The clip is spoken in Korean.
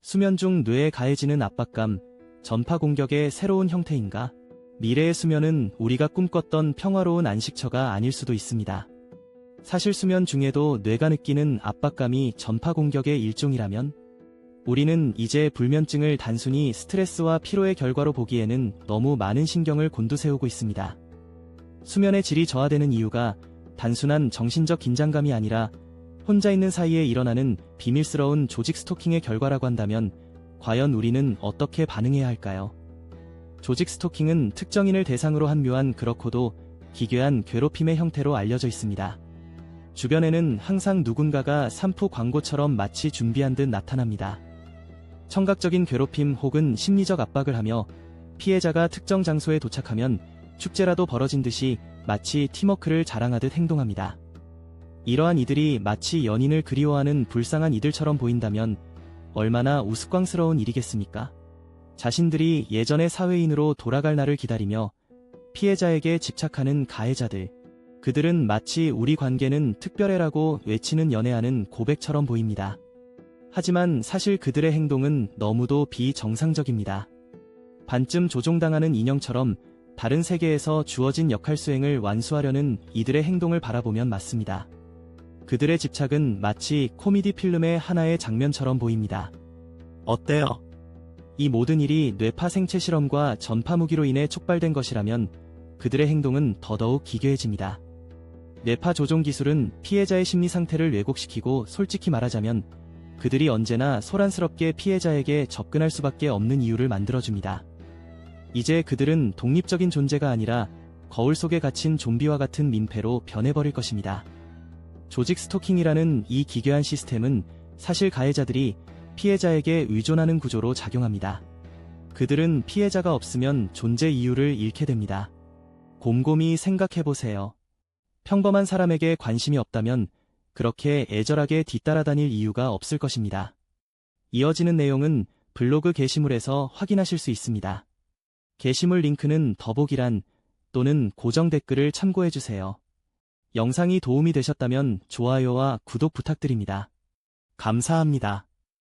수면 중 뇌에 가해지는 압박감, 전파 공격의 새로운 형태인가? 미래의 수면은 우리가 꿈꿨던 평화로운 안식처가 아닐 수도 있습니다. 사실 수면 중에도 뇌가 느끼는 압박감이 전파 공격의 일종이라면? 우리는 이제 불면증을 단순히 스트레스와 피로의 결과로 보기에는 너무 많은 신경을 곤두세우고 있습니다. 수면의 질이 저하되는 이유가 단순한 정신적 긴장감이 아니라 혼자 있는 사이에 일어나는 비밀스러운 조직 스토킹의 결과라고 한다면 과연 우리는 어떻게 반응해야 할까요? 조직 스토킹은 특정인을 대상으로 한 묘한 그렇고도 기괴한 괴롭힘의 형태로 알려져 있습니다. 주변에는 항상 누군가가 산후 광고처럼 마치 준비한 듯 나타납니다. 청각적인 괴롭힘 혹은 심리적 압박을 하며 피해자가 특정 장소에 도착하면 축제라도 벌어진 듯이 마치 팀워크를 자랑하듯 행동합니다. 이러한 이들이 마치 연인을 그리워하는 불쌍한 이들처럼 보인다면 얼마나 우스꽝스러운 일이겠습니까? 자신들이 예전의 사회인으로 돌아갈 날을 기다리며 피해자에게 집착하는 가해자들. 그들은 마치 우리 관계는 특별해라고 외치는 연애하는 고백처럼 보입니다. 하지만 사실 그들의 행동은 너무도 비정상적입니다. 반쯤 조종당하는 인형처럼 다른 세계에서 주어진 역할 수행을 완수하려는 이들의 행동을 바라보면 맞습니다. 그들의 집착은 마치 코미디 필름의 하나의 장면처럼 보입니다. 어때요? 이 모든 일이 뇌파 생체 실험과 전파 무기로 인해 촉발된 것이라면 그들의 행동은 더더욱 기괴해집니다. 뇌파 조종 기술은 피해자의 심리 상태를 왜곡시키고 솔직히 말하자면 그들이 언제나 소란스럽게 피해자에게 접근할 수밖에 없는 이유를 만들어줍니다. 이제 그들은 독립적인 존재가 아니라 거울 속에 갇힌 좀비와 같은 민폐로 변해버릴 것입니다. 조직 스토킹이라는 이 기괴한 시스템은 사실 가해자들이 피해자에게 의존하는 구조로 작용합니다. 그들은 피해자가 없으면 존재 이유를 잃게 됩니다. 곰곰이 생각해보세요. 평범한 사람에게 관심이 없다면 그렇게 애절하게 뒤따라다닐 이유가 없을 것입니다. 이어지는 내용은 블로그 게시물에서 확인하실 수 있습니다. 게시물 링크는 더보기란 또는 고정 댓글을 참고해주세요. 영상이 도움이 되셨다면 좋아요와 구독 부탁드립니다. 감사합니다.